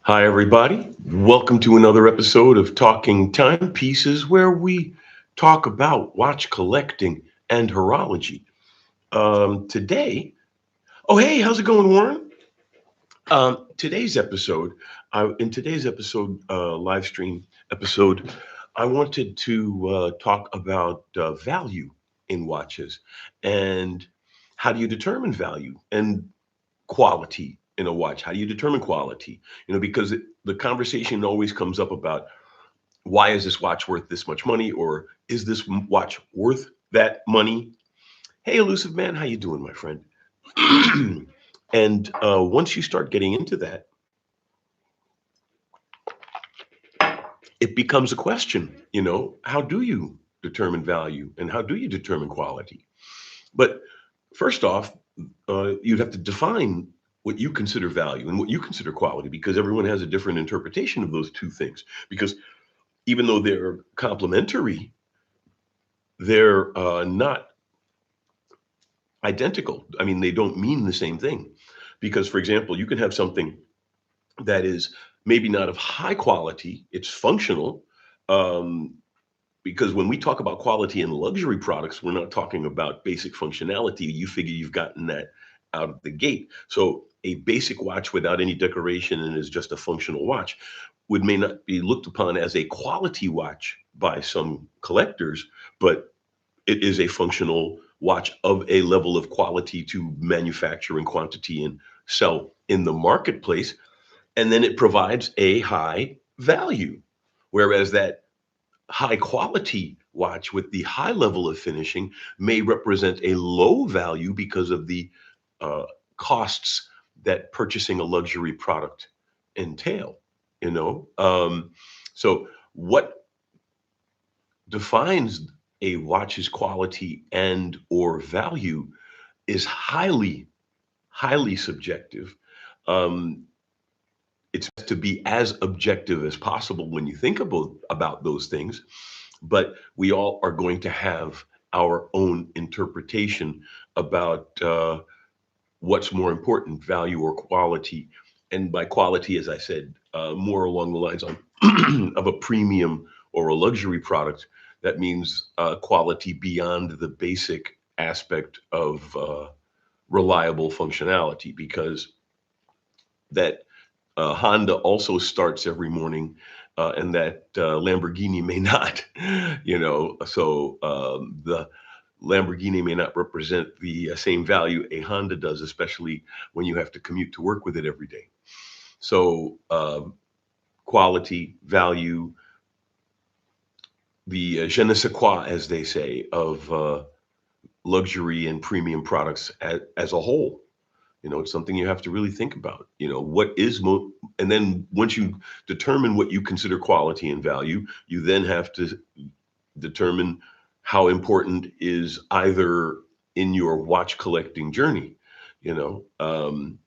Hi, everybody. Welcome to another episode of Talking Timepieces, where we talk about watch collecting and horology. Today, oh, hey, how's it going, Warren? In today's episode, live stream episode, I wanted to talk about value in watches and how do you determine value and quality in a watch. How do you determine quality? Because the conversation always comes up about why is this watch worth this much money, or is this watch worth that money? Hey, elusive man, how you doing, my friend? And once you start getting into that, it becomes a question. How do you determine value and how do you determine quality? But first off, you'd have to define what you consider value and what you consider quality, because everyone has a different interpretation of those two things. Because even though they're complementary, they're not identical. I mean, they don't mean the same thing. Because, for example, you can have something that is maybe not of high quality, it's functional. Um, because when we talk about quality in luxury products, we're not talking about basic functionality. You figure you've gotten that out of the gate. So a basic watch without any decoration and is just a functional watch would may not be looked upon as a quality watch by some collectors, but it is a functional watch of a level of quality to manufacture and quantity and sell in the marketplace. And then it provides a high value. Whereas that high quality watch with the high level of finishing may represent a low value because of the uh, costs that purchasing a luxury product entail. You know, so what defines a watch's quality and or value is highly subjective. Um, it's to be as objective as possible when you think about those things, but we all are going to have our own interpretation about what's more important, value or quality. And by quality, as I said, more along the lines of a premium or a luxury product. That means quality beyond the basic aspect of reliable functionality, because that Honda also starts every morning, and that Lamborghini may not. The Lamborghini may not represent the same value a Honda does, especially when you have to commute to work with it every day. So, quality, value, the je ne sais quoi, as they say, of luxury and premium products as a whole. It's something you have to really think about. And then once you determine what you consider quality and value, you then have to determine how important is either in your watch collecting journey. You know,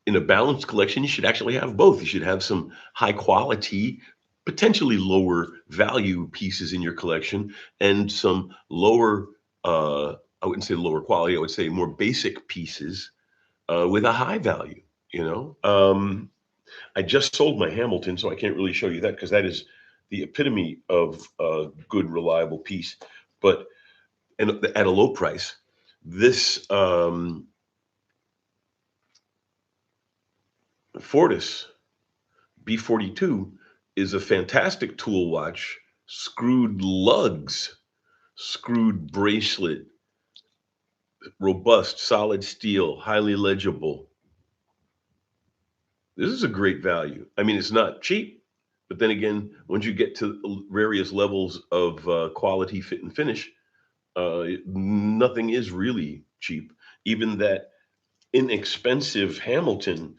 in a balanced collection, you should actually have both. You should have some high quality, potentially lower value pieces in your collection, and some lower, I wouldn't say lower quality, I would say more basic pieces with a high value. You know, I just sold my Hamilton, so I can't really show you that because that is the epitome of a good, reliable piece, but and at a low price. This Fortis B42 is a fantastic tool watch, screwed lugs, screwed bracelet, robust, solid steel, highly legible. This is a great value. I mean, it's not cheap, but then again, once you get to various levels of quality, fit, and finish, nothing is really cheap. Even that inexpensive Hamilton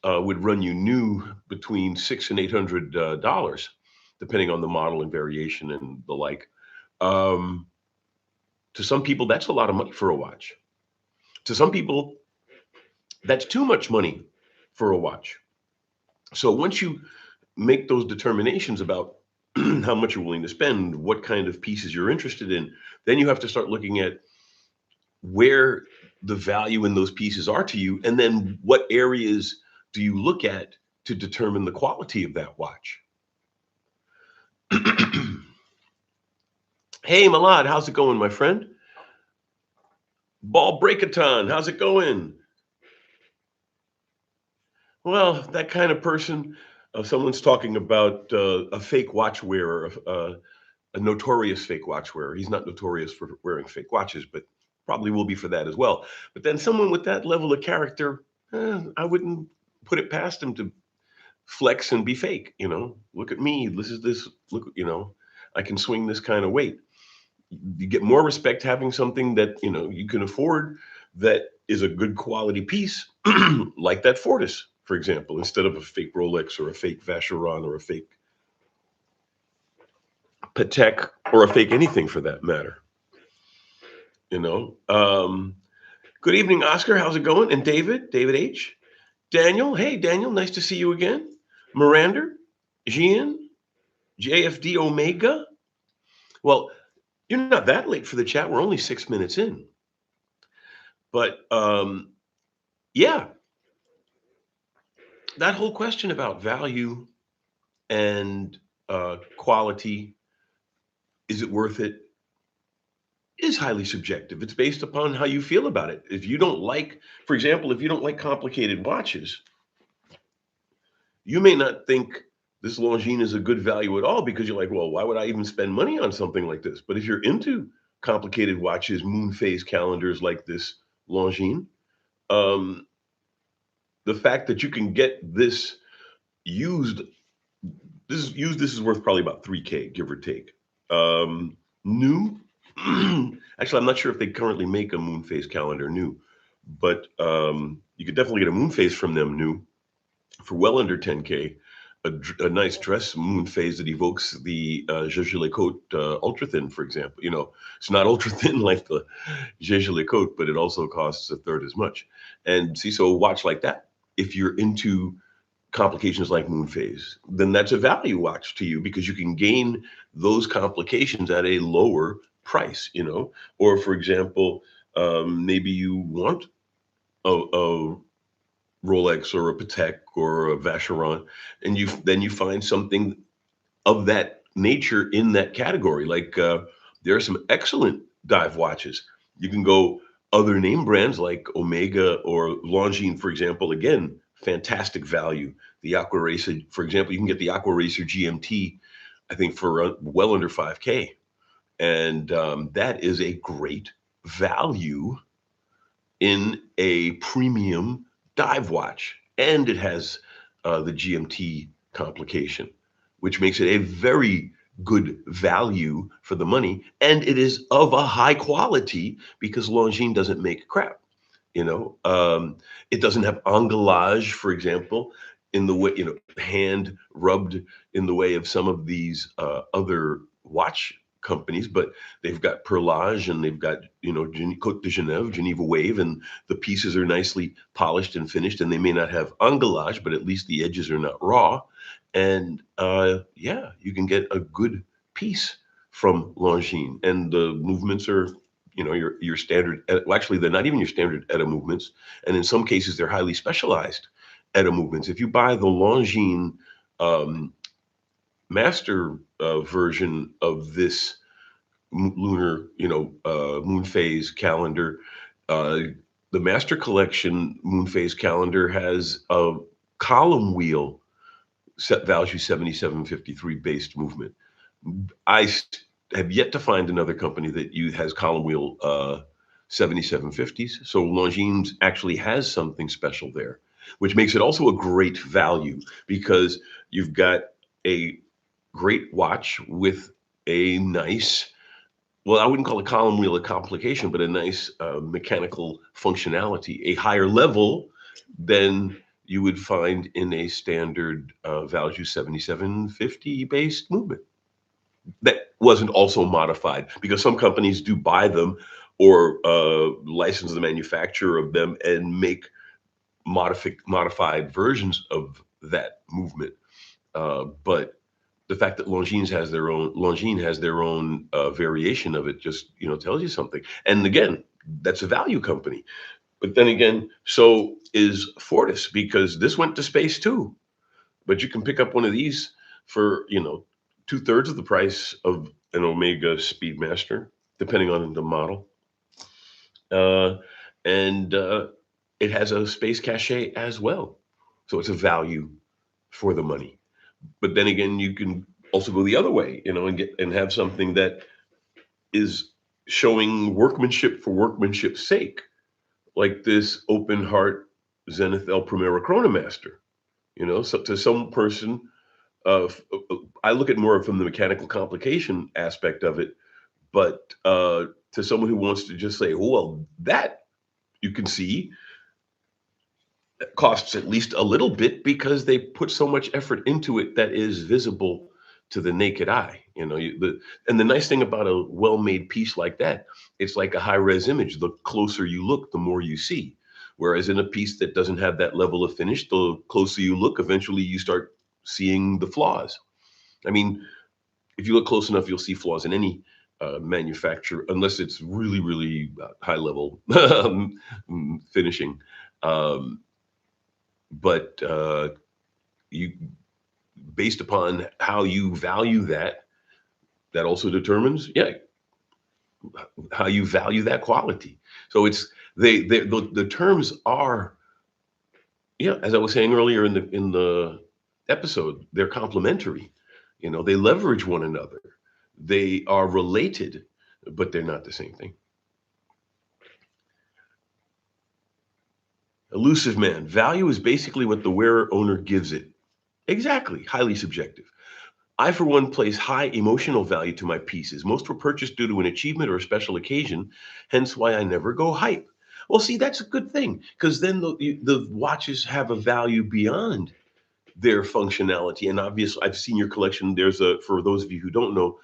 would run you new between $600 and $800, depending on the model and variation and the like. Um, to some people, that's a lot of money for a watch. To some people, that's too much money for a watch. So once you make those determinations about how much you're willing to spend, what kind of pieces you're interested in, then you have to start looking at where the value in those pieces are to you, and then what areas do you look at to determine the quality of that watch. Hey, Malad, how's it going, my friend? Ball Breakathon, how's it going? Well, that kind of person, someone's talking about a fake watch wearer, a notorious fake watch wearer. He's not notorious for wearing fake watches, but probably will be for that as well. But then someone with that level of character, I wouldn't put it past him to flex and be fake. Look at me. This is this. Look, I can swing this kind of weight. You get more respect having something that you can afford, that is a good quality piece, like that Fortis, for example, instead of a fake Rolex or a fake Vacheron or a fake Patek or a fake anything for that matter. You know. Good evening, Oscar. How's it going? And David H. Daniel. Hey, Daniel. Nice to see you again. Miranda, Jean, JFD Omega. Well, you're not that late for the chat. We're only 6 minutes in. But yeah, that whole question about value and quality, is it worth it, is highly subjective. It's based upon how you feel about it. If you don't like, for example, if you don't like complicated watches, you may not think this Longines is a good value at all, because you're like, well, why would I even spend money on something like this? But if you're into complicated watches, moon phase calendars like this Longines, um, the fact that you can get this used, this is worth probably about 3K, give or take. New, actually, I'm not sure if they currently make a moon phase calendar new, but you could definitely get a moon phase from them new for well under 10K. A nice dress moon phase that evokes the Jaeger-LeCoultre ultra thin, for example. It's not ultra thin like the Jaeger-LeCoultre, but it also costs a third as much. And see, so a watch like that, if you're into complications like moon phase, then that's a value watch to you, because you can gain those complications at a lower price. Or for example, maybe you want a Rolex or a Patek or a Vacheron, and you find something of that nature in that category. Like there are some excellent dive watches. You can go other name brands like Omega or Longines, for example. Again, fantastic value. The Aqua Racer, for example, you can get the Aqua Racer GMT, I think, for well under 5K, and that is a great value in a premium dive watch, and it has the GMT complication, which makes it a very good value for the money, and it is of a high quality, because Longines doesn't make crap. It doesn't have angulage, for example, in the way, hand rubbed in the way of some of these other watch companies, but they've got perlage, and they've got, Côte de Genève, Geneva Wave, and the pieces are nicely polished and finished, and they may not have angulage, but at least the edges are not raw. And yeah, you can get a good piece from Longines, and the movements are, your standard. Well, actually, they're not even your standard ETA movements, and in some cases, they're highly specialized ETA movements. If you buy the Longines master version of this lunar, moon phase calendar, the master collection moon phase calendar has a column wheel set value 7753 based movement. I have yet to find another company that has column wheel 7750s. So Longines actually has something special there, which makes it also a great value, because you've got a great watch with a nice, well, I wouldn't call a column wheel a complication, but a nice mechanical functionality, a higher level than you would find in a standard value 7750 based movement that wasn't also modified, because some companies do buy them or license the manufacturer of them and make modified versions of that movement. But the fact that Longines has their own variation of it just tells you something. And again, that's a value company. But then again, so is Fortis, because this went to space too. But you can pick up one of these for, two-thirds of the price of an Omega Speedmaster, depending on the model. Uh, and it has a space cache as well. So it's a value for the money. But then again, you can also go the other way, and get and have something that is showing workmanship for workmanship's sake, like this Open Heart Zenith El Primera Chronomaster. So to some person, I look at more from the mechanical complication aspect of it, but to someone who wants to just say, oh, well, that you can see costs at least a little bit because they put so much effort into it that is visible to the naked eye. And the nice thing about a well-made piece like that, it's like a high-res image. The closer you look, the more you see. Whereas in a piece that doesn't have that level of finish, the closer you look, eventually you start seeing the flaws. I mean, if you look close enough, you'll see flaws in any manufacturer, unless it's really, really high level finishing. Um, but you, based upon how you value that, that also determines, yeah, how you value that quality. So it's the terms are, yeah, as I was saying earlier in the episode, they're complementary. They leverage one another. They are related, but they're not the same thing. Elusive man. Value is basically what the wearer owner gives it. Exactly. Highly subjective. I, for one, place high emotional value to my pieces. Most were purchased due to an achievement or a special occasion, hence why I never go hype. Well, see, that's a good thing because then the watches have a value beyond their functionality. And obviously, I've seen your collection. For those of you who don't know,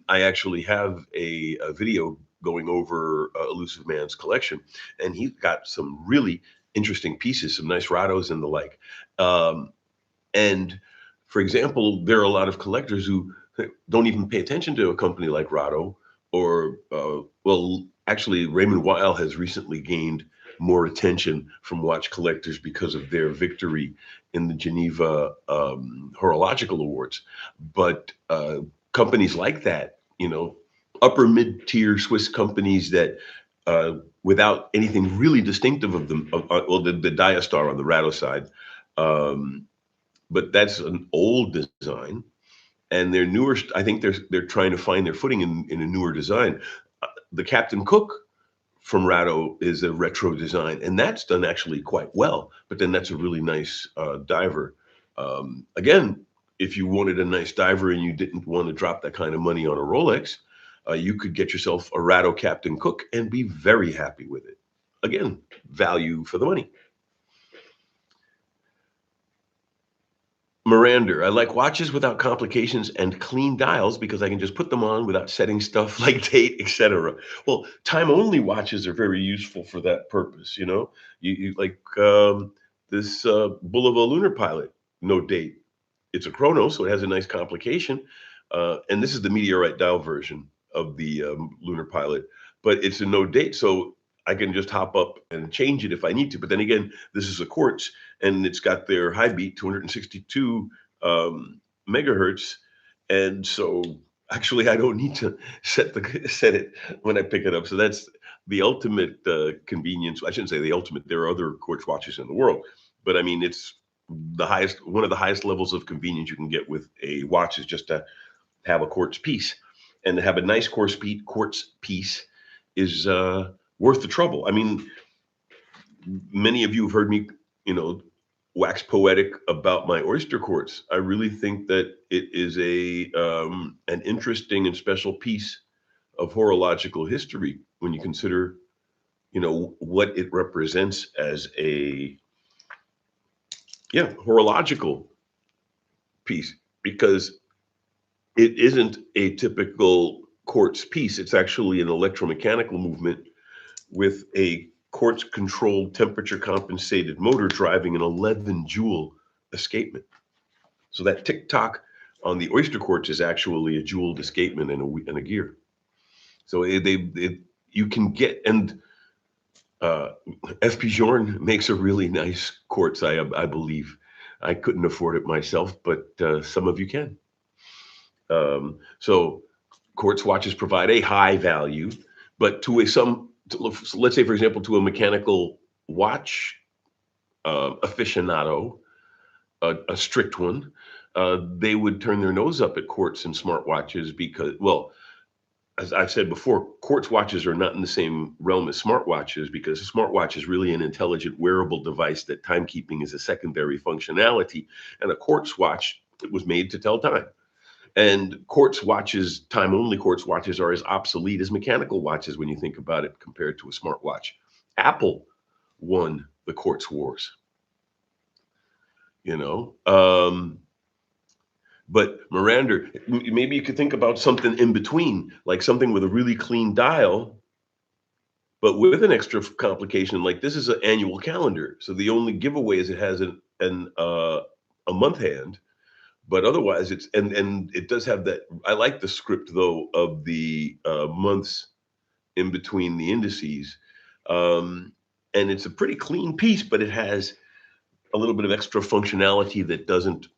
I actually have a video going over Elusive Man's collection, and he's got some really interesting pieces, some nice Rados and the like. Um, and for example, there are a lot of collectors who don't even pay attention to a company like Rado, or well, actually, Raymond Weil has recently gained more attention from watch collectors because of their victory in the Geneva Horological Awards. But companies like that, upper mid-tier Swiss companies that, without anything really distinctive of them, well, the Diastar on the Rado side, um, but that's an old design, and they're newer. I think they're trying to find their footing in a newer design. The Captain Cook from Rado is a retro design, and that's done actually quite well. But then that's a really nice diver. Again, if you wanted a nice diver and you didn't want to drop that kind of money on a Rolex, you could get yourself a Rado Captain Cook and be very happy with it. Again, value for the money. Miranda, I like watches without complications and clean dials because I can just put them on without setting stuff like date, etc. Well, time only watches are very useful for that purpose. You like this Bulova Lunar Pilot, no date. It's a chrono, so it has a nice complication. And this is the meteorite dial version of the Lunar Pilot, but it's a no date, so I can just hop up and change it if I need to. But then again, this is a quartz, and it's got their high beat, 262 megahertz, and so actually I don't need to set it when I pick it up. So that's the ultimate convenience. I shouldn't say the ultimate. There are other quartz watches in the world, but I mean it's one of the highest levels of convenience you can get with a watch is just to have a quartz piece, and to have a nice quartz piece is worth the trouble. I mean, many of you have heard me, you know, wax poetic about my oyster quartz. I really think that it is a an interesting and special piece of horological history when you consider, what it represents as a horological piece, because it isn't a typical quartz piece. It's actually an electromechanical movement with a quartz controlled temperature compensated motor driving an 11 joule escapement. So that tick tock on the oyster quartz is actually a jeweled escapement and a gear. So you can get, and uh, FP Jorn makes a really nice quartz, I believe. I couldn't afford it myself, but some of you can. So quartz watches provide a high value, but to a some, so let's say, for example, to a mechanical watch aficionado, a strict one, they would turn their nose up at quartz and smartwatches because, well, as I've said before, quartz watches are not in the same realm as smartwatches because a smartwatch is really an intelligent wearable device that timekeeping is a secondary functionality, and a quartz watch was made to tell time. And quartz watches, time only quartz watches, are as obsolete as mechanical watches when you think about it compared to a smartwatch. Apple won the quartz wars, you know. But Miranda, maybe you could think about something in between, like something with a really clean dial, but with an extra complication. Like this is an annual calendar, so the only giveaway is it has a month hand. But otherwise, it's and it does have that. I like the script though of the months in between the indices, um, and it's a pretty clean piece, but it has a little bit of extra functionality that doesn't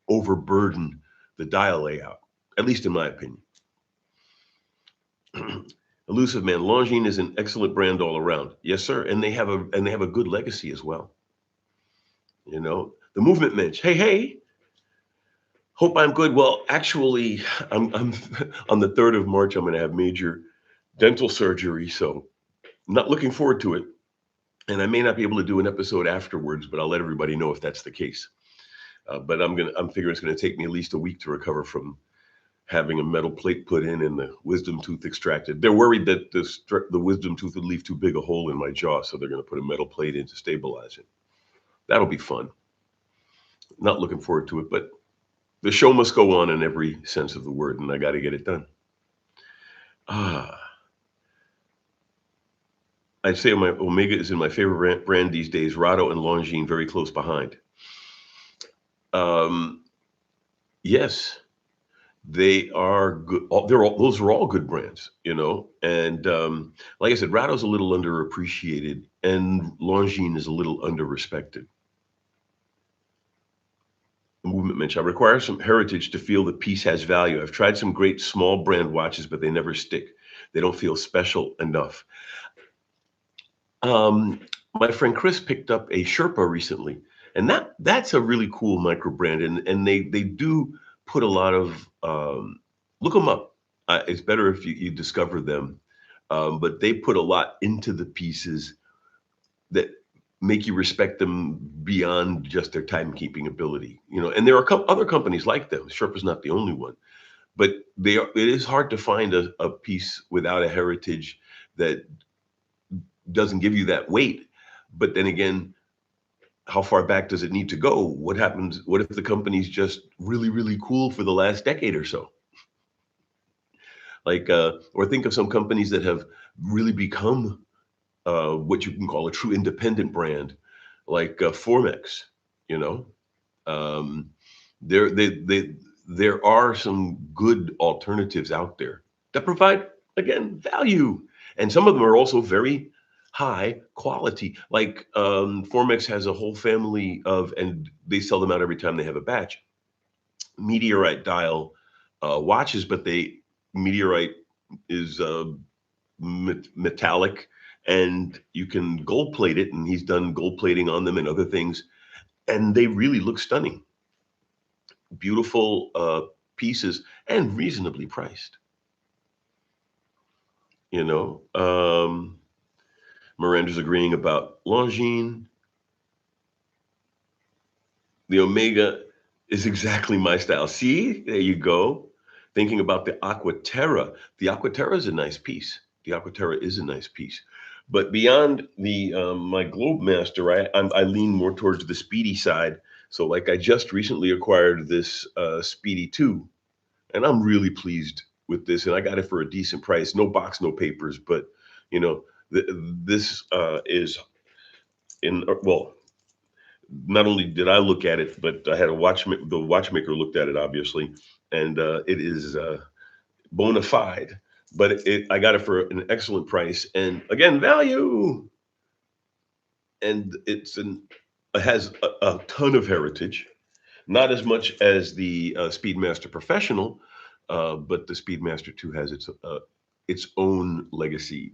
overburden the dial layout, at least in my opinion. Elusive Man, Longines is an excellent brand all around. Yes, sir, and they have a good legacy as well. You know, the Movement Mensch. Hey, hey, hope I'm good. Well, actually, I'm on the 3rd of March. I'm going to have major dental surgery, so not looking forward to it. And I may not be able to do an episode afterwards, but I'll let everybody know if that's the case. But I'm figuring it's going to take me at least a week to recover from having a metal plate put in and the wisdom tooth extracted. They're worried that the wisdom tooth would leave too big a hole in my jaw, so they're going to put a metal plate in to stabilize it. That'll be fun. Not looking forward to it, but the show must go on in every sense of the word, and I got to get it done. Ah, I'd say my Omega is in my favorite brand these days. Rado and Longines very close behind. Um, yes, they are good. Those are all good brands, you know. And like I said, Rado's a little underappreciated, and Longines is a little underrespected. The Movement Mensch. I require some heritage to feel the piece has value. I've tried some great small brand watches, but they never stick. They don't feel special enough. Um, my friend Chris picked up a Sherpa recently, and that's a really cool micro brand, and they do put a lot of look them up. It's better if you discover them, but they put a lot into the pieces that make you respect them beyond just their timekeeping ability. You know, and there are other companies like them. Sherpa's not the only one, but they are. It is hard to find a piece without a heritage that doesn't give you that weight. But then again, how far back does it need to go? What happens? What if the company's just really, really cool for the last decade or so? Like, or think of some companies that have really become what you can call a true independent brand, like Formex. You know, um, there are some good alternatives out there that provide again value, and some of them are also very high quality. Like Formex has a whole family of, and they sell them out every time they have a batch. Meteorite dial watches, but Meteorite is metallic, and you can gold plate it, and he's done gold plating on them and other things, and they really look stunning. Beautiful pieces and reasonably priced. You know, Miranda's agreeing about Longines. The Omega is exactly my style. See, there you go. Thinking about the Aquaterra. The Aquaterra is a nice piece. The Aquaterra is a nice piece. But beyond the my Globemaster, I lean more towards the Speedy side. So, like, I just recently acquired this Speedy 2, and I'm really pleased with this. And I got it for a decent price. No box, no papers. But you know, this is in well, not only did I look at it, but I had the watchmaker looked at it, obviously, and it is bona fide. But I got it for an excellent price, and again, value. And it's has a ton of heritage, not as much as the Speedmaster Professional, but the Speedmaster 2 has its own legacy,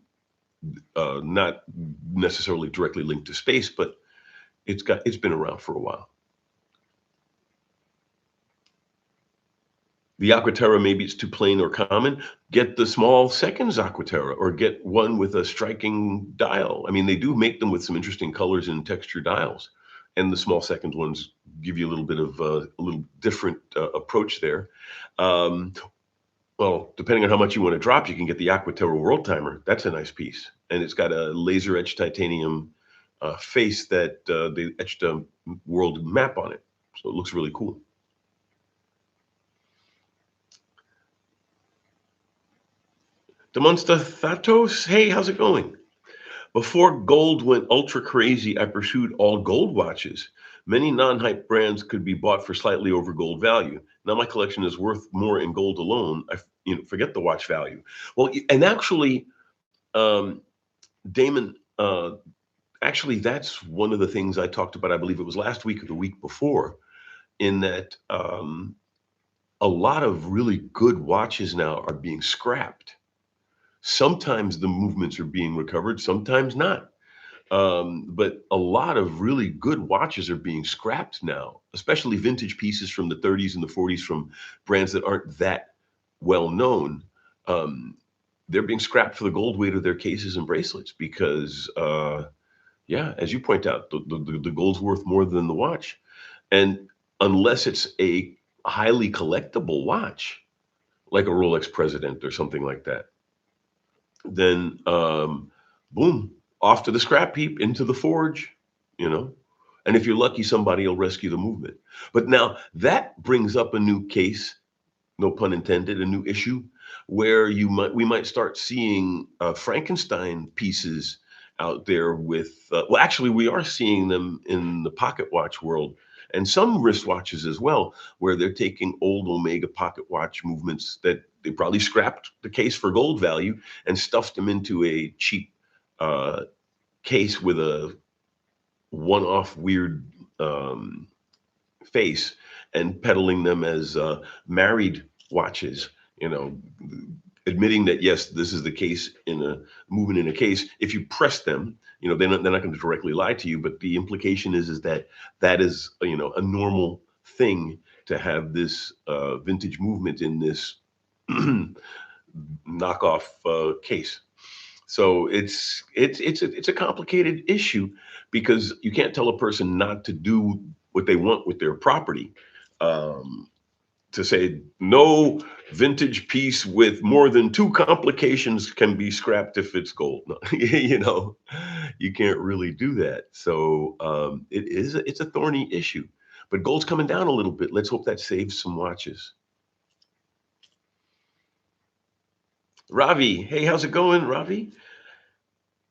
not necessarily directly linked to space, but it's been around for a while. The Aquaterra, maybe it's too plain or common. Get the small seconds Aquaterra, or get one with a striking dial. I mean, they do make them with some interesting colors and texture dials, and the small seconds ones give you a little bit of a little different approach there. Um, well, depending on how much you want to drop, you can get the Aquaterra World Timer. That's a nice piece, and it's got a laser etched titanium face that they etched a world map on it, so it looks really cool. Demonstrathatos, hey, how's it going? Before gold went ultra crazy, I pursued all gold watches. Many non hype brands could be bought for slightly over gold value. Now my collection is worth more in gold alone. Forget the watch value. Well, and actually, um, Damon, actually, that's one of the things I talked about. I believe it was last week or the week before, in that a lot of really good watches now are being scrapped. Sometimes the movements are being recovered, sometimes not. But a lot of really good watches are being scrapped now, especially vintage pieces from the 30s and the 40s from brands that aren't that well known. Um, they're being scrapped for the gold weight of their cases and bracelets because, yeah, as you point out, the gold's worth more than the watch. And unless it's a highly collectible watch, like a Rolex President or something like that, then boom, off to the scrap heap, into the forge, you know. And if you're lucky, somebody will rescue the movement. But now that brings up a new case, no pun intended, a new issue where we might start seeing Frankenstein pieces out there with well, actually we are seeing them in the pocket watch world and some wristwatches as well, where they're taking old Omega pocket watch movements that they probably scrapped the case for gold value and stuffed them into a cheap uh, case with a one-off weird um, face and peddling them as married watches, you know, admitting that yes, this is the case in a movement in a case. If you press them, you know, they're not going to directly lie to you, but the implication is that that is, you know, a normal thing to have this vintage movement in this knockoff case. So it's a complicated issue because you can't tell a person not to do what they want with their property. Um, to say no vintage piece with more than two complications can be scrapped if it's gold. No, you know, you can't really do that. So it's a thorny issue. But gold's coming down a little bit. Let's hope that saves some watches. Ravi, hey, how's it going, Ravi?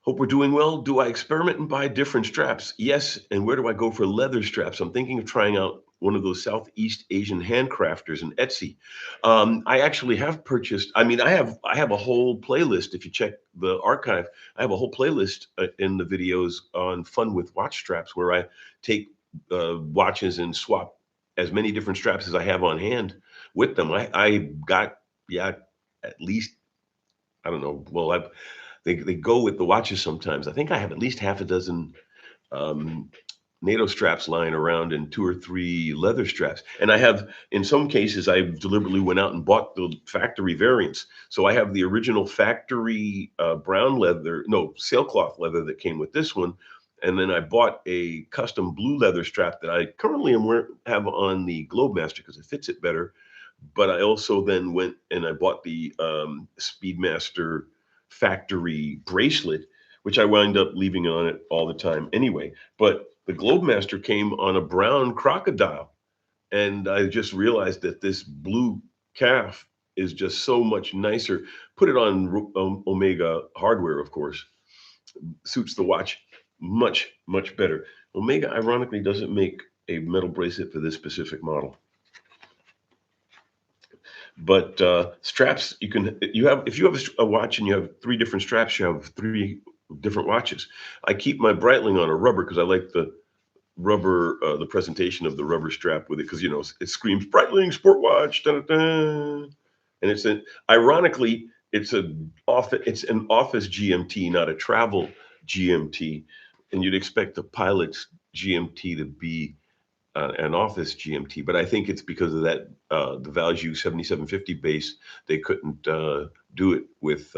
Hope we're doing well. Do I experiment and buy different straps? Yes. And where do I go for leather straps? I'm thinking of trying out one of those Southeast Asian handcrafters in Etsy. I actually have purchased. I mean, I have a whole playlist. If you check the archive, I have a whole playlist in the videos on fun with watch straps, where I take watches and swap as many different straps as I have on hand with them. I got, yeah, at least, I don't know. Well, they go with the watches sometimes. I think I have at least half a dozen um, NATO straps lying around and two or three leather straps. And I have, in some cases, I deliberately went out and bought the factory variants. So I have the original factory brown leather, no, sailcloth leather that came with this one. And then I bought a custom blue leather strap that I currently have on the Globemaster because it fits it better. But I also then went and I bought the Speedmaster factory bracelet, which I wind up leaving on it all the time anyway. But the Globemaster came on a brown crocodile, and I just realized that this blue calf is just so much nicer. Put it on Omega hardware, of course, suits the watch much better. Omega, ironically, doesn't make a metal bracelet for this specific model. But straps, you have if you have a watch and you have three different straps, you have three different watches. I keep my Breitling on a rubber because I like rubber, the presentation of the rubber strap with it, because it screams Breitling Sport Watch, da, da, da. And ironically, it's an office GMT, not a travel GMT, and you'd expect the pilot's GMT to be an office GMT, but I think it's because of that the Value 7750 base. They couldn't do it with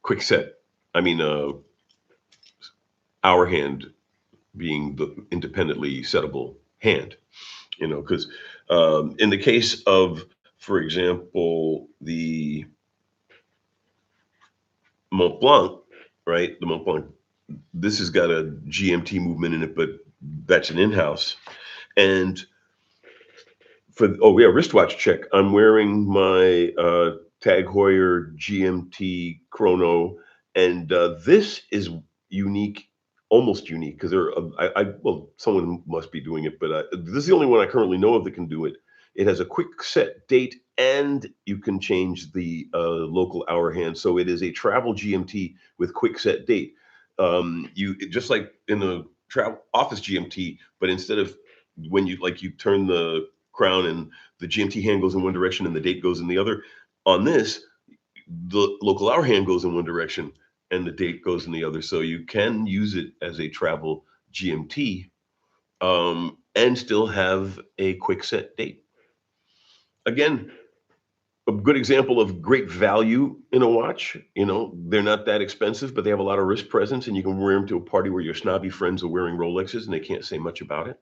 quick set. I mean, our hand being the independently settable hand. Because in the case of, for example, the Mont Blanc, right? The Mont Blanc, this has got a GMT movement in it, but that's an in-house. And oh yeah, wristwatch check. I'm wearing my Tag Heuer GMT Chrono, and this is unique, almost unique, because well, someone must be doing it, but this is the only one I currently know of that can do it. It has a quick set date, and you can change the local hour hand. So it is a travel GMT with quick set date. You just like in the travel office GMT, but instead of when you turn the crown and the GMT hand goes in one direction and the date goes in the other. On this, the local hour hand goes in one direction and the date goes in the other. So you can use it as a travel GMT, and still have a quick set date. Again, a good example of great value in a watch. They're not that expensive, but they have a lot of wrist presence, and you can wear them to a party where your snobby friends are wearing Rolexes and they can't say much about it.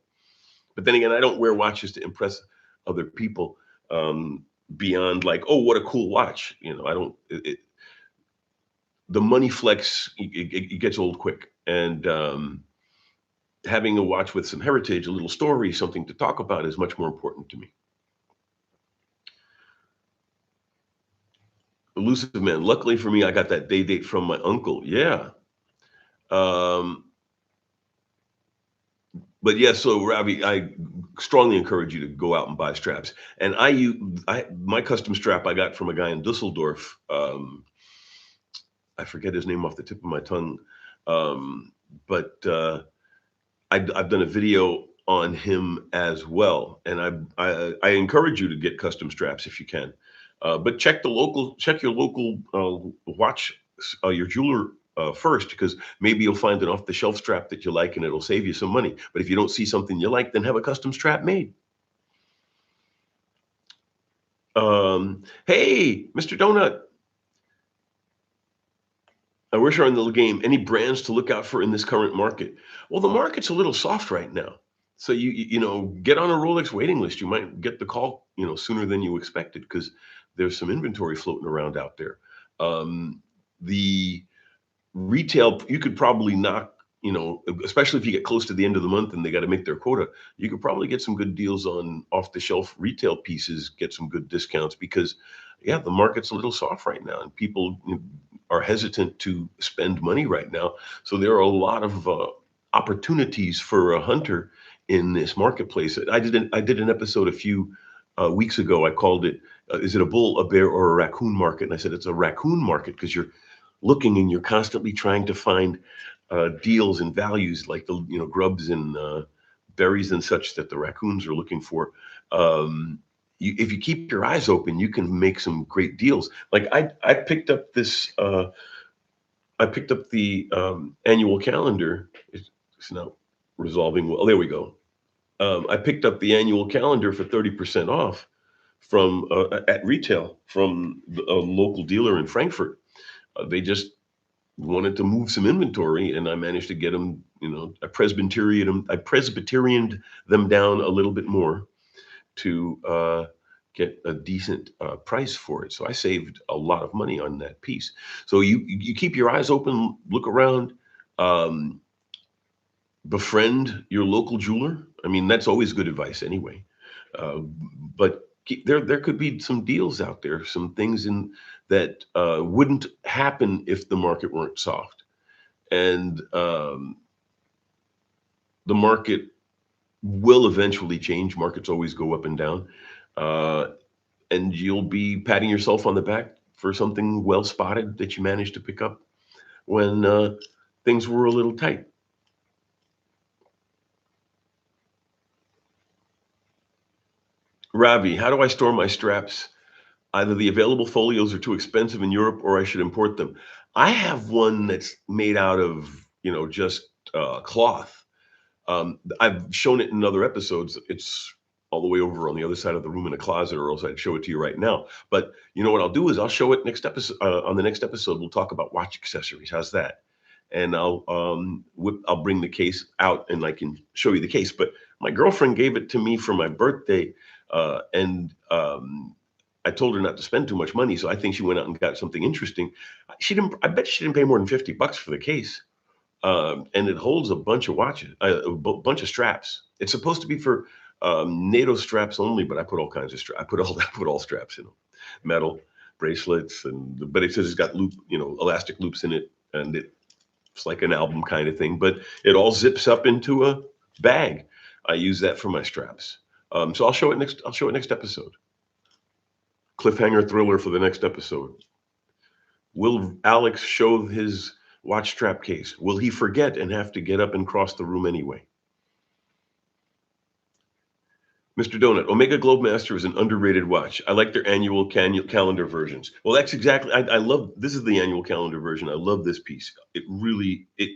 But then again, I don't wear watches to impress other people, beyond like, oh, what a cool watch. I don't. The money flex, it gets old quick, and having a watch with some heritage, a little story, something to talk about is much more important to me. Elusive Man. Luckily for me, I got that day date from my uncle. Yeah. Um, but yeah, so Ravi, I strongly encourage you to go out and buy straps. And my custom strap I got from a guy in Dusseldorf. I forget his name off the tip of my tongue, but I've done a video on him as well, and I encourage you to get custom straps if you can. But check your local watch, your jeweler first, because maybe you'll find an off the shelf strap that you like and it'll save you some money. But if you don't see something you like, then have a custom strap made. Hey, Mr. Donut. We're sharing the game. Any brands to look out for in this current market? Well, the market's a little soft right now. So get on a Rolex waiting list. You might get the call, sooner than you expected, because there's some inventory floating around out there. The retail, you could probably knock, especially if you get close to the end of the month and they got to make their quota, you could probably get some good deals on off the shelf retail pieces, get some good discounts, because yeah, the market's a little soft right now and people are hesitant to spend money right now. So there are a lot of opportunities for a hunter in this marketplace. I did an episode a few weeks ago. I called it, is it a bull, a bear, or a raccoon market? And I said, it's a raccoon market, because you're looking and you're constantly trying to find deals and values, like the grubs and berries and such that the raccoons are looking for. If you keep your eyes open, you can make some great deals. Like I picked up this. I picked up the annual calendar. It's not resolving well. There we go. I picked up the annual calendar for 30% off from at retail from a local dealer in Frankfurt. They just wanted to move some inventory, and I managed to get them. I Presbyterianed them down a little bit more to get a decent price for it. So I saved a lot of money on that piece. So you keep your eyes open, look around, um, befriend your local jeweler. I mean, that's always good advice anyway. Uh, but there could be some deals out there, some things in that wouldn't happen if the market weren't soft. And the market will eventually change. Markets always go up and down. Uh, and you'll be patting yourself on the back for something well spotted that you managed to pick up when things were a little tight. Ravi, how do I store my straps? Either the available folios are too expensive in Europe or I should import them. I have one that's made out of, just cloth. I've shown it in other episodes. It's all the way over on the other side of the room in a closet, or else I'd show it to you right now. But you know what I'll do is I'll show it next episode. On the next episode, we'll talk about watch accessories. How's that? And I'll bring the case out and I can show you the case. But my girlfriend gave it to me for my birthday, and I told her not to spend too much money. So I think she went out and got something interesting. She didn't. I bet she didn't pay more than $50 for the case, and it holds a bunch of watches, bunch of straps. It's supposed to be for NATO straps only, but I put all kinds of straps. I put all straps in them, metal bracelets, but it says it's got elastic loops in it, and it's like an album kind of thing. But it all zips up into a bag. I use that for my straps. So I'll show it next. I'll show it next episode. Cliffhanger thriller for the next episode. Will Alex show his watch strap case? Will he forget and have to get up and cross the room anyway? Mr. Donut, Omega Globemaster is an underrated watch. I like their annual calendar versions. Well, that's exactly. I love. This is the annual calendar version. I love this piece. It really it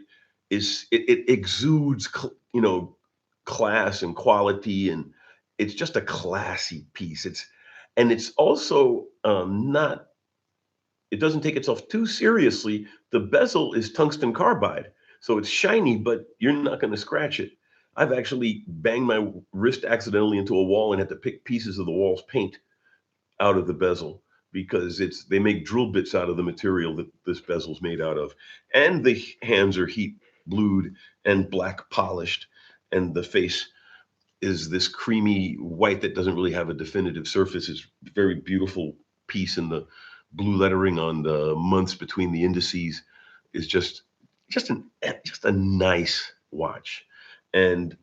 exudes class and quality, and it's just a classy piece. It's also not. It doesn't take itself too seriously. The bezel is tungsten carbide, so it's shiny, but you're not going to scratch it. I've actually banged my wrist accidentally into a wall and had to pick pieces of the wall's paint out of the bezel because they make drill bits out of the material that this bezel's made out of. And the hands are heat blued and black polished, and the face is this creamy white that doesn't really have a definitive surface. It's a very beautiful piece, and the blue lettering on the months between the indices is just a nice watch. And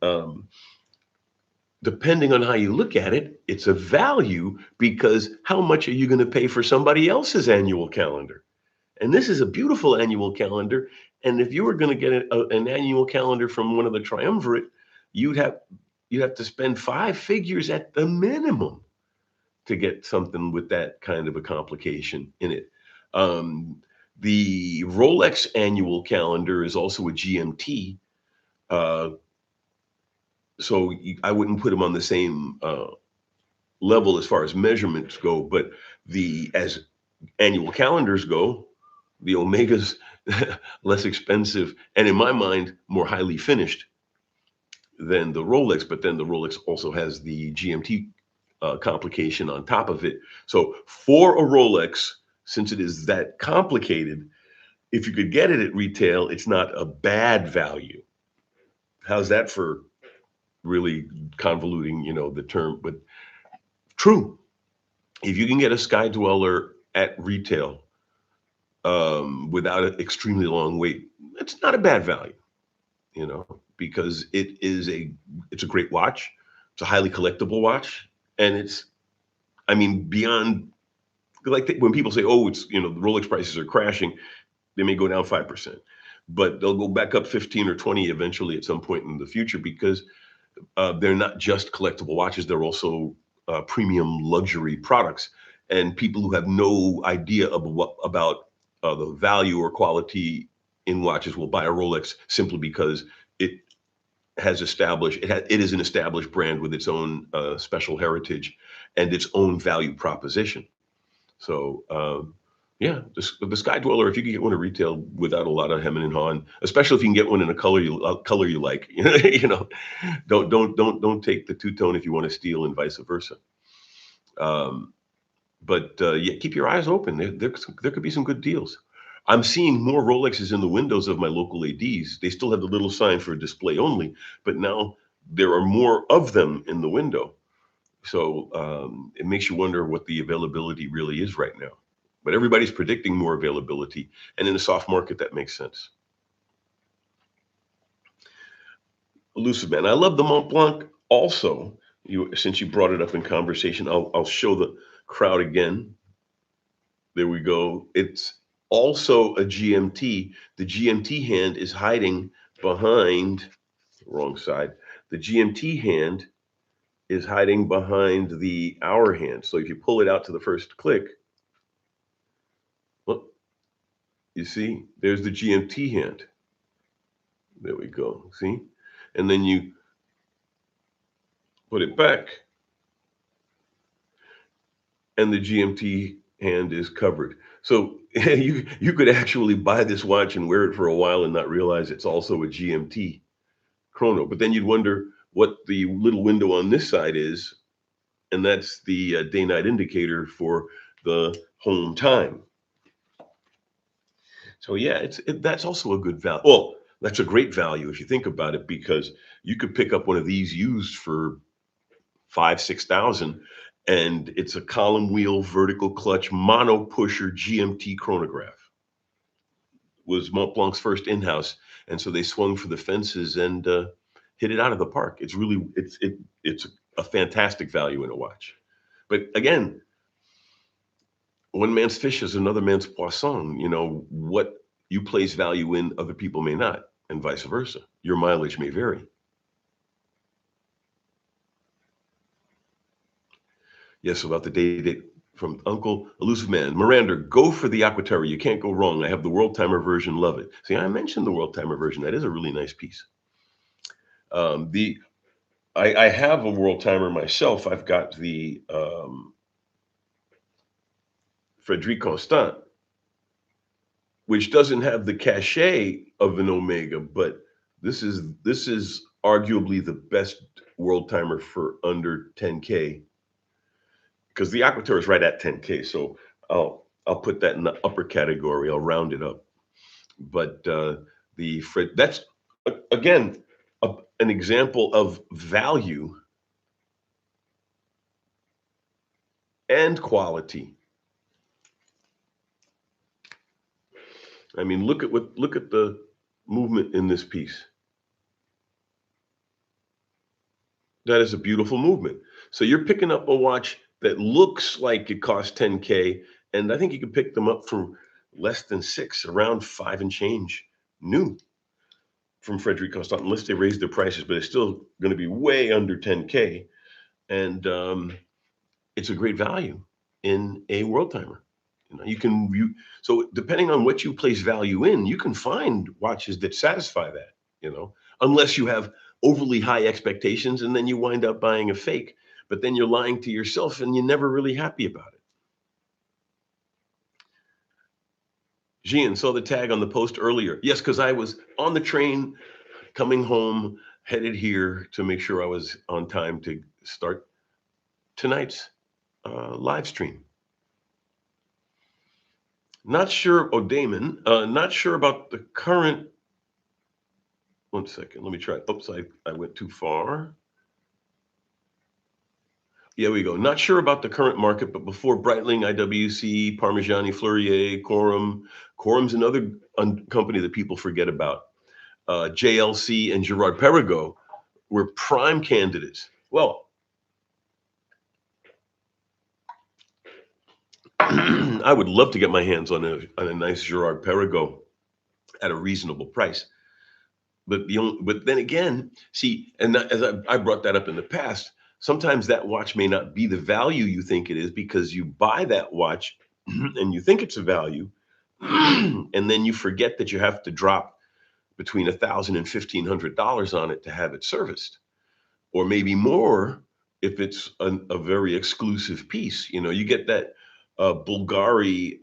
depending on how you look at it, it's a value because how much are you going to pay for somebody else's annual calendar? And this is a beautiful annual calendar. And if you were going to get an annual calendar from one of the triumvirate, you'd have to spend 5 figures at the minimum to get something with that kind of a complication in it. The Rolex annual calendar is also a GMT. So I wouldn't put them on the same level as far as measurements go, but as annual calendars go, the Omega's less expensive and in my mind more highly finished than the Rolex. But then the Rolex also has the GMT complication on top of it. So for a Rolex, since it is that complicated, if you could get it at retail, it's not a bad value. How's that for really convoluting, the term? But true. If you can get a Sky Dweller at retail without an extremely long wait, it's not a bad value, because it's a great watch. It's a highly collectible watch, and beyond, like when people say, oh, it's the Rolex prices are crashing, they may go down 5%, but they'll go back up 15 or 20 eventually at some point in the future because they're not just collectible watches. They're also premium luxury products. And people who have no idea about the value or quality in watches will buy a Rolex simply because it is an established brand with its own special heritage and its own value proposition. So yeah, the Sky Dweller, if you can get one at retail without a lot of hemming and hawing, especially if you can get one in a color you like, don't take the two-tone if you want to steal and vice versa. But yeah, keep your eyes open. There could be some good deals. I'm seeing more Rolexes in the windows of my local ADs. They still have the little sign for display only, but now there are more of them in the window. So it makes you wonder what the availability really is right now. But everybody's predicting more availability. And in a soft market, that makes sense. Elusive Man, I love the Mont Blanc also. Since you brought it up in conversation, I'll show the crowd again. There we go. It's also a GMT. The GMT hand is hiding behind the wrong side. The GMT hand is hiding behind the hour hand. So if you pull it out to the first click, well, you see, there's the GMT hand. There we go. See? And then you put it back, and the GMT hand is covered. So you could actually buy this watch and wear it for a while and not realize it's also a GMT chrono. But then you'd wonder what the little window on this side is, and that's the day-night indicator for the home time. So yeah, that's also a good value. Well, that's a great value if you think about it, because you could pick up one of these used for 5, 6 thousand, and it's a column wheel vertical clutch mono pusher GMT chronograph. Was Mont Blanc's first in-house, and so they swung for the fences and hit it out of the park. It's a fantastic value in a watch. But again, one man's fish is another man's poisson. You know, what you place value in, other people may not, and vice versa. Your mileage may vary. Yes, about the date from Uncle Elusive Man. Miranda, go for the Aquaterra. You can't go wrong. I have the World Timer version. Love it. See, I mentioned the World Timer version. That is a really nice piece. The I have a World Timer myself. I've got the Frederic Constant, which doesn't have the cachet of an Omega, but this is arguably the best World Timer for under 10K, because the Aquaterra is right at 10K. So I'll put that in the upper category. I'll round it up. But the Fred, that's again an example of value and quality. I mean, look at the movement in this piece. That is a beautiful movement. So you're picking up a watch that looks like it costs 10K, and I think you can pick them up for less than six, around five and change, new from Frederic Constant, unless they raise their prices, but it's still going to be way under 10K, and it's a great value in a world timer. You know, so depending on what you place value in, you can find watches that satisfy that. You know, unless you have overly high expectations, and then you wind up buying a fake, but then you're lying to yourself, and you're never really happy about it. Gian saw the tag on the post earlier. Yes, because I was on the train coming home, headed here to make sure I was on time to start tonight's live stream. Not sure, oh, Damon, not sure about the current. One second, let me try. Oops, I went too far. Yeah, we go. Not sure about the current market, but before Breitling, IWC, Parmigiani, Fleurier, Quorum. Quorum's another company that people forget about. JLC and Gerard Perregaux were prime candidates. Well, I would love to get my hands on a nice Gerard Perregaux at a reasonable price. But then again, see, and as I brought that up in the past, sometimes that watch may not be the value you think it is, because you buy that watch and you think it's a value, and then you forget that you have to drop between $1,000 and $1,500 on it to have it serviced, or maybe more if it's a very exclusive piece. You know, you get that Bulgari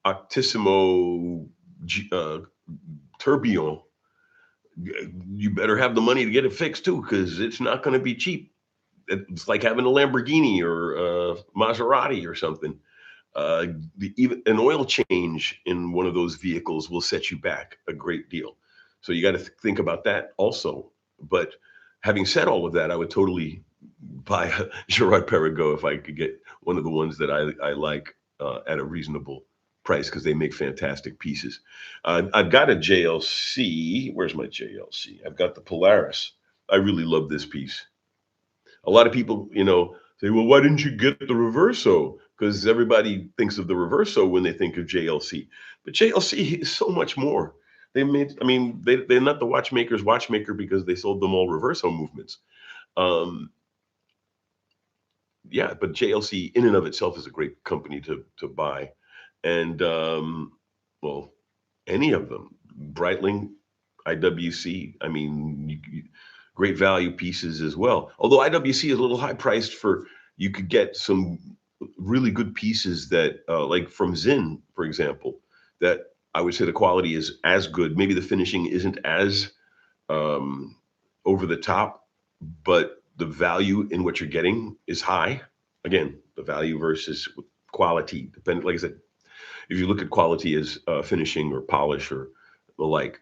Octissimo Tourbillon. You better have the money to get it fixed too, because it's not going to be cheap. It's like having a Lamborghini or a Maserati or something. Even an oil change in one of those vehicles will set you back a great deal. So you got to think about that also. But having said all of that, I would totally buy a Gerard Perregaux if I could get one of the ones that I like at a reasonable price, because they make fantastic pieces. I've got a JLC. Where's my JLC? I've got the Polaris. I really love this piece. A lot of people, say, well, why didn't you get the Reverso? Because everybody thinks of the Reverso when they think of JLC. But JLC is so much more. They're not the watchmaker's watchmaker because they sold them all Reverso movements. Um, yeah, but JLC in and of itself is a great company to buy, and well, any of them, Breitling, IWC. I mean, great value pieces as well. Although IWC is a little high priced for, you could get some really good pieces that, like from Zinn, for example, that I would say the quality is as good. Maybe the finishing isn't as um, over the top, but the value in what you're getting is high. Again, the value versus quality. Depend, like I said, if you look at quality as finishing or polish or the like.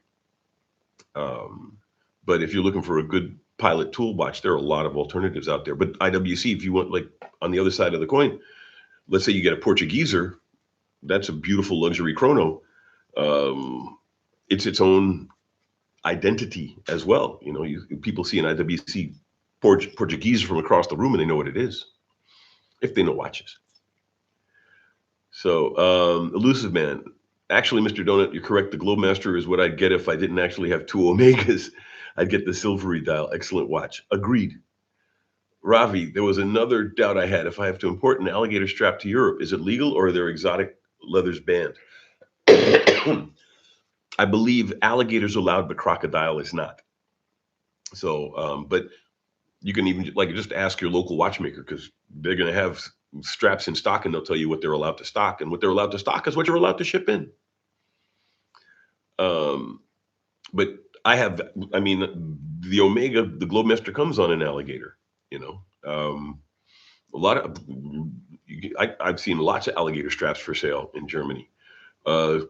Um, but if you're looking for a good pilot tool watch, there are a lot of alternatives out there. But IWC, if you want, like on the other side of the coin, let's say you get a Portugueser, that's a beautiful luxury chrono. Um, it's its own identity as well. You know, people see an IWC Portuguese from across the room and they know what it is if they know watches. So, Elusive Man. Actually, Mr. Donut, you're correct. The Globemaster is what I'd get if I didn't actually have two Omegas. I'd get the silvery dial. Excellent watch. Agreed. Ravi, there was another doubt I had. If I have to import an alligator strap to Europe, is it legal or are there exotic leathers banned? I believe alligator's allowed, but crocodile is not. So, but you can even like just ask your local watchmaker because they're going to have straps in stock and they'll tell you what they're allowed to stock. And what they're allowed to stock is what you're allowed to ship in. Um, but I have, I mean, the Omega, the Globemaster comes on an alligator, you know. A lot of, I've seen lots of alligator straps for sale in Germany. Uh,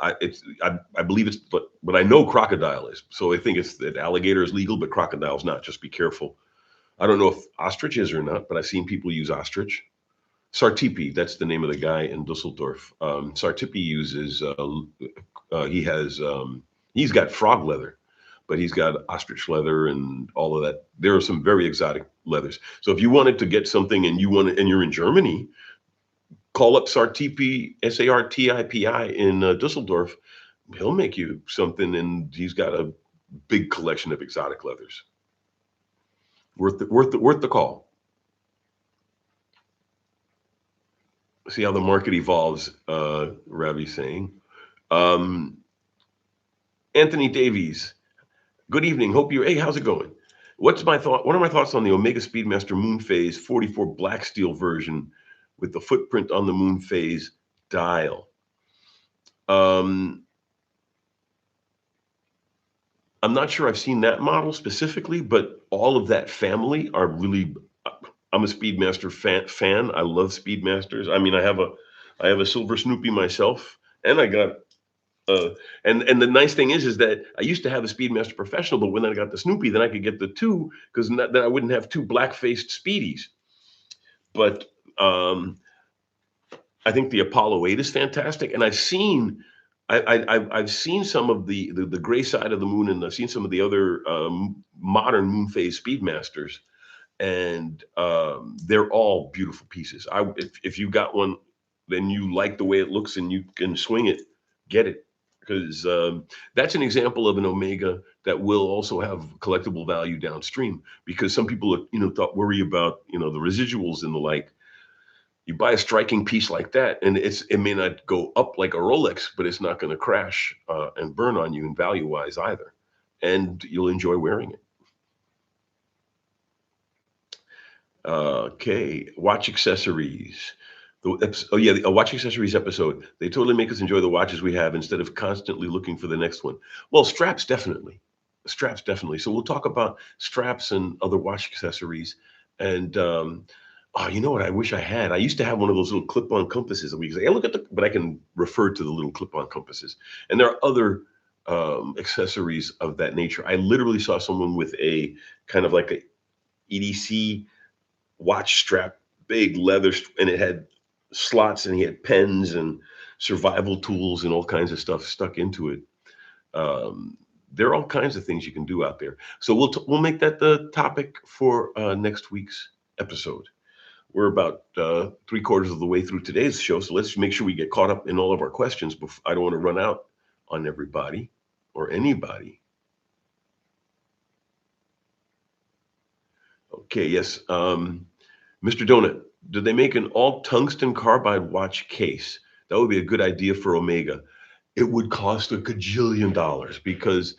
I believe it's, but I know crocodile is. So I think it's that alligator is legal, but crocodile's not. Just be careful. I don't know if ostrich is or not, but I've seen people use ostrich. Sartipi, that's the name of the guy in Dusseldorf. Sartipi uses, he has, he's got frog leather, but he's got ostrich leather and all of that. There are some very exotic leathers. So if you wanted to get something and you want it, and you're in Germany, call up Sartipi, Sartipi in Dusseldorf. He'll make you something, and he's got a big collection of exotic leathers. Worth the call. See how the market evolves, Ravi's saying. Um, Anthony Davies, good evening. Hope you, hey, how's it going? What's my thought? What are my thoughts on the Omega Speedmaster Moon Phase 44 Black Steel version with the footprint on the Moon Phase dial? Um, I'm not sure I've seen that model specifically, but all of that family are really. I'm a Speedmaster fan. I love Speedmasters. I mean, I have a silver Snoopy myself, and I got and the nice thing is that I used to have a Speedmaster Professional, but when I got the Snoopy, then I could get the two because then I wouldn't have two black faced Speedies. But um, I think the Apollo 8 is fantastic, and I've seen some of the gray side of the moon, and I've seen some of the other modern moon phase Speedmasters, and they're all beautiful pieces. If you got one, then you like the way it looks and you can swing it, get it, because that's an example of an Omega that will also have collectible value downstream. Because some people, worry about the residuals and the like. You buy a striking piece like that, and it may not go up like a Rolex, but it's not going to crash and burn on you in value wise either, and you'll enjoy wearing it. Okay, watch accessories. A watch accessories episode. They totally make us enjoy the watches we have instead of constantly looking for the next one. Well, straps definitely, straps definitely. So we'll talk about straps and other watch accessories. And oh, you know what? I wish I had. I used to have one of those little clip-on compasses that we say, "Hey, look at the," but I can refer to the little clip-on compasses. And there are other accessories of that nature. I literally saw someone with a kind of like a EDC watch strap, big leather, and it had slots, and he had pens and survival tools and all kinds of stuff stuck into it. Um, there are all kinds of things you can do out there. So we'll make that the topic for next week's episode. We're about 3/4 of the way through today's show, so let's make sure we get caught up in all of our questions. Before, I don't want to run out on everybody or anybody. Okay, yes. Mr. Donut, did they make an all tungsten carbide watch case? That would be a good idea for Omega. It would cost a gajillion dollars because,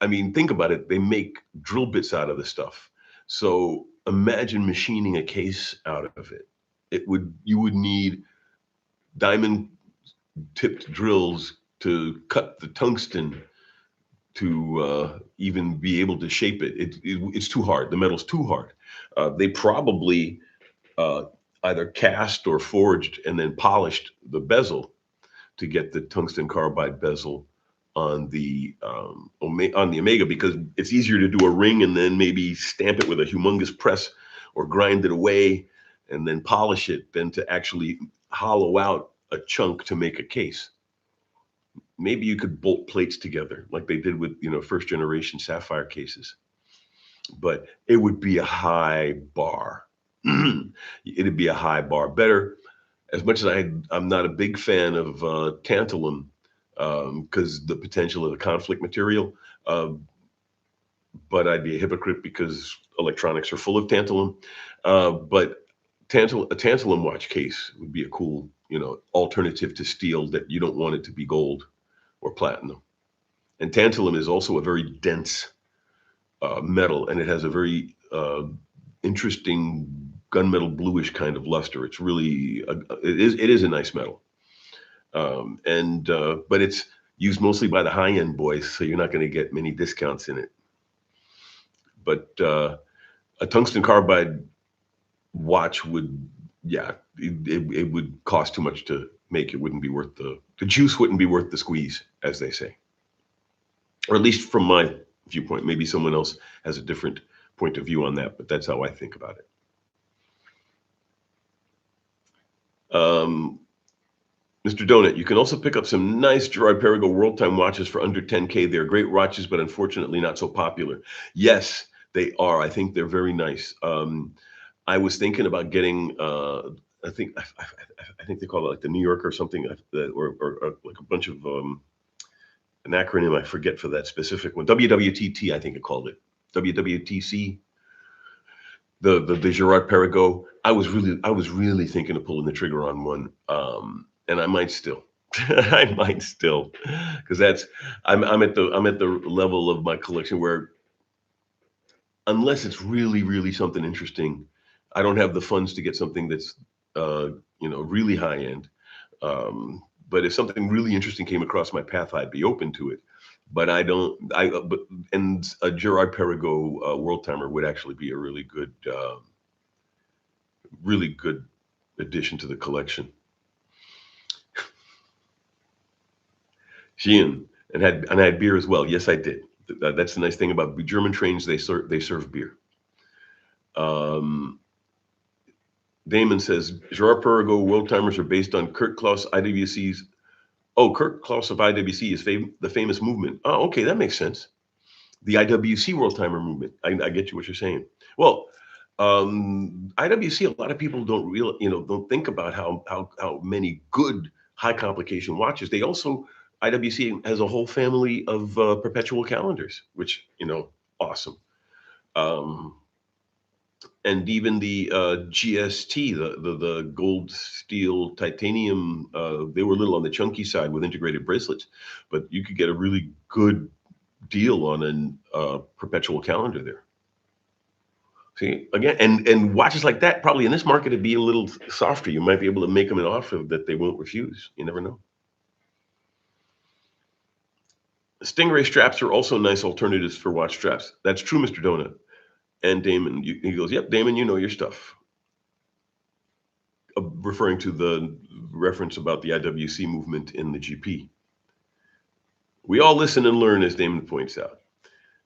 I mean, think about it. They make drill bits out of the stuff. So imagine machining a case out of it. You would need diamond tipped drills to cut the tungsten to even be able to shape it. It's too hard. The metal's too hard. They probably uh, either cast or forged and then polished the bezel to get the tungsten carbide bezel on the on the Omega because it's easier to do a ring and then maybe stamp it with a humongous press or grind it away and then polish it than to actually hollow out a chunk to make a case. Maybe you could bolt plates together like they did with first generation sapphire cases, but it would be a high bar. It'd be a high bar. Better, as much as I'm not a big fan of tantalum because the potential of the conflict material, uh, but I'd be a hypocrite because electronics are full of tantalum. But a tantalum watch case would be a cool, alternative to steel that you don't want it to be gold or platinum. And tantalum is also a very dense metal, and it has a very interesting gunmetal bluish kind of luster. It's really it is a nice metal, and but it's used mostly by the high end boys, so you're not going to get many discounts in it. But a tungsten carbide watch would, yeah, it would cost too much to make. It wouldn't be worth the juice. Wouldn't be worth the squeeze, as they say, or at least from my viewpoint. Maybe someone else has a different point of view on that, but that's how I think about it. Mr. Donut, you can also pick up some nice Gerard Perigo World Time watches for under 10K. They're great watches, but unfortunately not so popular. Yes, they are. I think they're very nice. I was thinking about getting, I think they call it like the New York or something, or like a bunch of an acronym I forget for that specific one. WWTT, I think it called it. WWTC, the Gerard Perigo. I was really thinking of pulling the trigger on one, and I might still. I might still, because I'm at the level of my collection where unless it's really something interesting, I don't have the funds to get something that's really high end. But if something really interesting came across my path, I'd be open to it. But I don't. But and a Gerard Perigo World Timer would actually be a really good addition to the collection. Sheehan, and I had beer as well. Yes, I did. That's the nice thing about German trains. They serve beer. Um, Damon says Gerard Perigo World Timers are based on Kurt Klaus IWC's. Oh, Kurt Klaus of IWC is the famous movement. Oh, okay, that makes sense. The IWC World Timer movement. I get you what you're saying. Well, IWC. A lot of people don't think about how many good high complication watches. They also IWC has a whole family of perpetual calendars, which awesome. Um, and even the GST, the gold, steel, titanium, they were a little on the chunky side with integrated bracelets, but you could get a really good deal on an perpetual calendar there. See, again, and watches like that probably in this market would be a little softer. You might be able to make them an offer that they won't refuse. You never know. Stingray straps are also nice alternatives for watch straps. That's true, Mr. Donut. And Damon, he goes, "Yep, Damon, you know your stuff." Referring to the reference about the IWC movement in the GP. We all listen and learn, as Damon points out.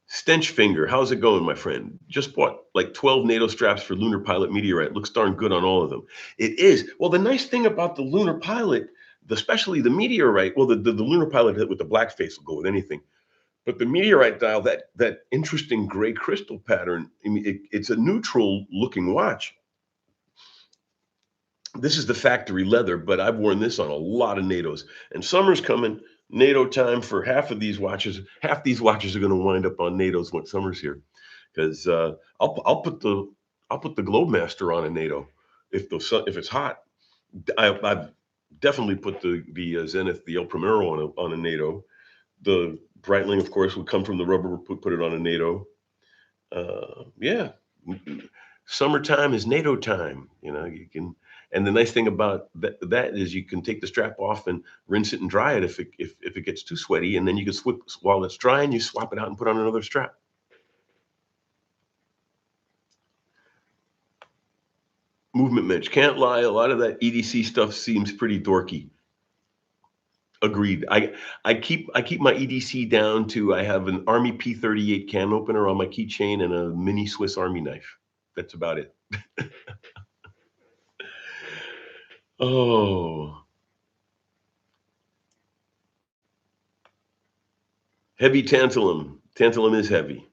Stench Finger, how's it going, my friend? Just bought like 12 NATO straps for Lunar Pilot Meteorite. Looks darn good on all of them. It is. Well, the nice thing about the Lunar Pilot, especially the Meteorite, well, the Lunar Pilot with the black face will go with anything. But the Meteorite dial, that interesting gray crystal pattern, I mean, it's a neutral looking watch. This is the factory leather, but I've worn this on a lot of NATOs. And summer's coming. NATO time for half of these watches. Half these watches are going to wind up on NATOs when summer's here because I'll put the Globemaster on a NATO if it's hot. I've definitely put the Zenith, the El Primero on a NATO. The Breitling, of course, would come from the rubber. Put it on a NATO. Yeah, summertime is NATO time. You can. And the nice thing about that is you can take the strap off and rinse it and dry it if it gets too sweaty, and then you can swip while it's drying. You swap it out and put on another strap. Movement Mitch, can't lie. A lot of that EDC stuff seems pretty dorky. Agreed. I keep my EDC down to I have an Army P38 can opener on my keychain and a mini Swiss Army knife. That's about it. Oh, heavy tantalum. Tantalum is heavy.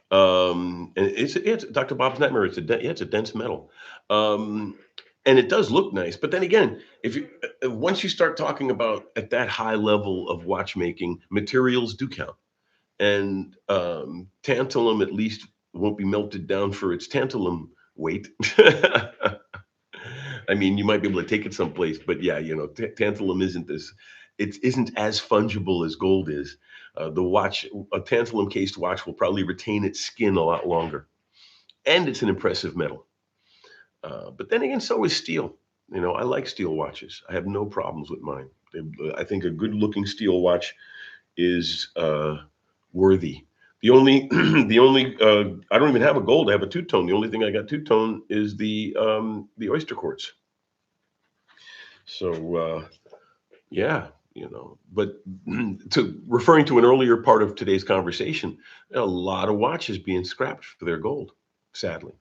And it's Dr. Bob's nightmare. It's a dense metal. Um, and it does look nice. But then again, if you once you start talking about at that high level of watchmaking, materials do count. And tantalum at least won't be melted down for its tantalum weight. I mean, you might be able to take it someplace, but yeah, tantalum isn't this. It isn't as fungible as gold is. A tantalum cased watch will probably retain its skin a lot longer, and it's an impressive metal. But then again, so is steel. I like steel watches. I have no problems with mine. I think a good looking steel watch is worthy. The only I don't even have a gold. I have a two tone. The only thing I got two tone is the oyster quartz. So yeah, but to referring to an earlier part of today's conversation, a lot of watches being scrapped for their gold, sadly.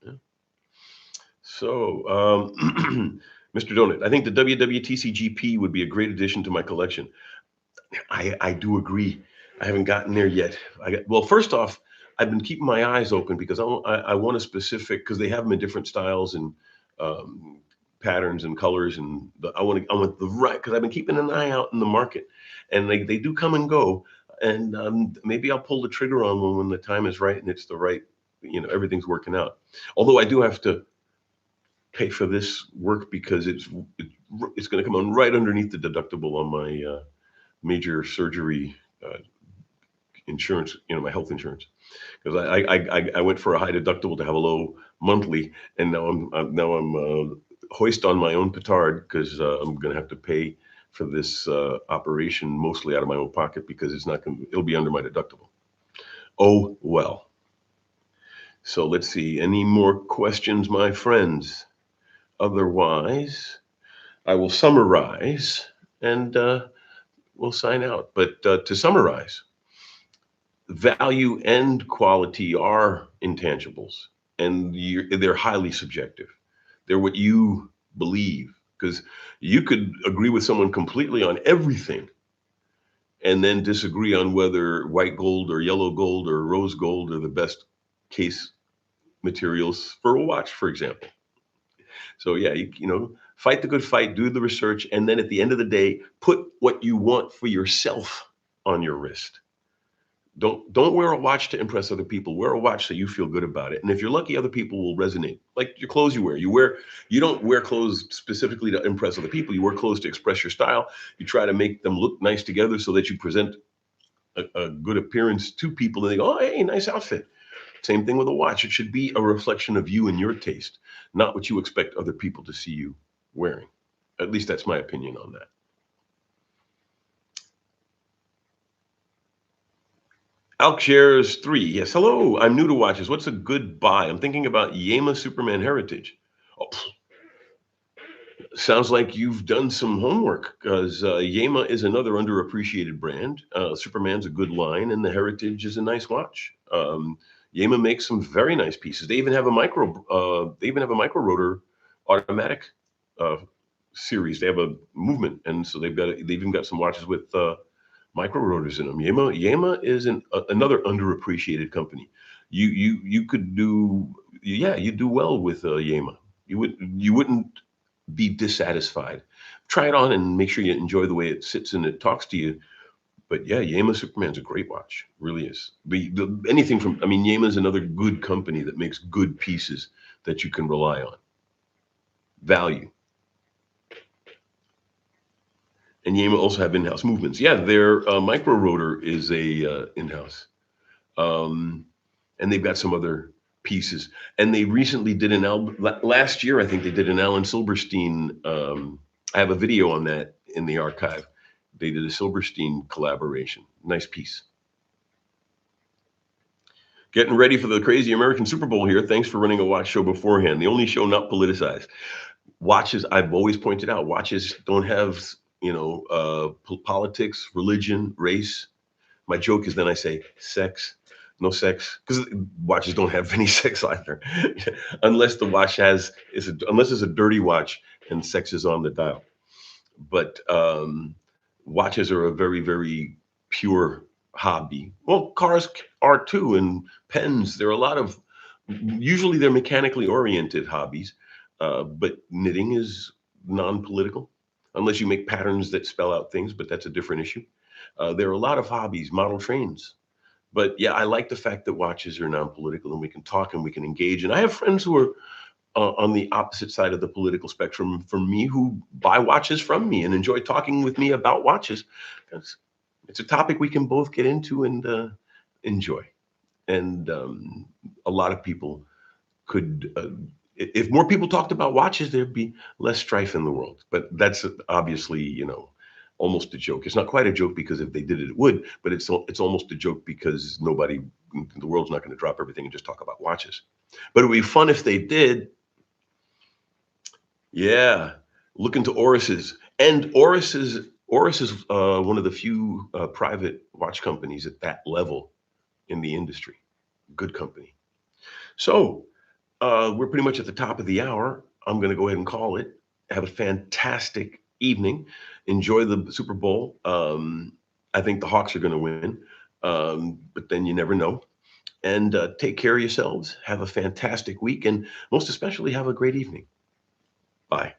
Yeah. So, Mr. Donut, I think the WWTC GP would be a great addition to my collection. I do agree. I haven't gotten there yet. Well, first off, I've been keeping my eyes open because I want a specific because they have them in different styles and um, patterns and colors, and I want the right because I've been keeping an eye out in the market, and they do come and go, and maybe I'll pull the trigger on one when the time is right and it's the right, everything's working out. Although I do have to pay for this work because it's going to come on right underneath the deductible on my major surgery insurance, my health insurance, because I went for a high deductible to have a low monthly, and now I'm hoist on my own petard because I'm going to have to pay for this operation mostly out of my own pocket because it'll be under my deductible. Oh well. So let's see. Any more questions, my friends? Otherwise, I will summarize and we'll sign out. But to summarize, value and quality are intangibles, and they're highly subjective. They're what you believe, because you could agree with someone completely on everything and then disagree on whether white gold or yellow gold or rose gold are the best case materials for a watch, for example. So yeah, fight the good fight, do the research, and then at the end of the day, put what you want for yourself on your wrist. Don't wear a watch to impress other people. Wear a watch so you feel good about it. And if you're lucky, other people will resonate. Like your clothes you wear. You don't wear clothes specifically to impress other people. You wear clothes to express your style. You try to make them look nice together so that you present a good appearance to people and they go, oh, hey, nice outfit. Same thing with a watch. It should be a reflection of you and your taste, not what you expect other people to see you wearing. At least that's my opinion on that. Alk shares 3. Yes, hello. I'm new to watches. What's a good buy? I'm thinking about Yema Superman Heritage. Oh, sounds like you've done some homework because Yema is another underappreciated brand. Superman's a good line, and the Heritage is a nice watch. Yema makes some very nice pieces. They even have a micro. They even have a micro rotor automatic uh, series. They have a movement, and so they've even got some watches with micro rotors in them. Yema is another underappreciated company. You could do, yeah, you do well with Yema. You wouldn't be dissatisfied. Try it on and make sure you enjoy the way it sits and it talks to you. But yeah, Yama Superman's a great watch, really is. Anything from, I mean, Yama's another good company that makes good pieces that you can rely on. Value. And Yama also have in-house movements. Yeah, their micro rotor is a in-house, um, and they've got some other pieces. And they recently did an album last year. I think they did an Alan Silberstein. I have a video on that in the archive. They did a Silberstein collaboration. Nice piece. Getting ready for the crazy American Super Bowl here. Thanks for running a watch show beforehand. The only show not politicized. Watches, I've always pointed out, watches don't have, politics, religion, race. My joke is then I say sex, no sex, because watches don't have any sex either, unless the watch unless it's a dirty watch and sex is on the dial. But watches are a very, very pure hobby. Well, cars are too, and pens. There are a lot of, usually they're mechanically oriented hobbies, but knitting is non-political, unless you make patterns that spell out things, but that's a different issue. There are a lot of hobbies, model trains. But yeah, I like the fact that watches are non-political and we can talk and we can engage. And I have friends who are on the opposite side of the political spectrum from me who buy watches from me and enjoy talking with me about watches. It's a topic we can both get into and enjoy. And a lot of people could, if more people talked about watches, there'd be less strife in the world. But that's obviously, almost a joke. It's not quite a joke because if they did it, it would. But it's almost a joke because nobody, the world's not going to drop everything and just talk about watches. But it would be fun if they did. Yeah, look into Oris's. And Oris is one of the few private watch companies at that level in the industry. Good company. So we're pretty much at the top of the hour. I'm going to go ahead and call it. Have a fantastic evening. Enjoy the Super Bowl. I think the Hawks are going to win, but then you never know. And take care of yourselves. Have a fantastic week, and most especially have a great evening. Bye.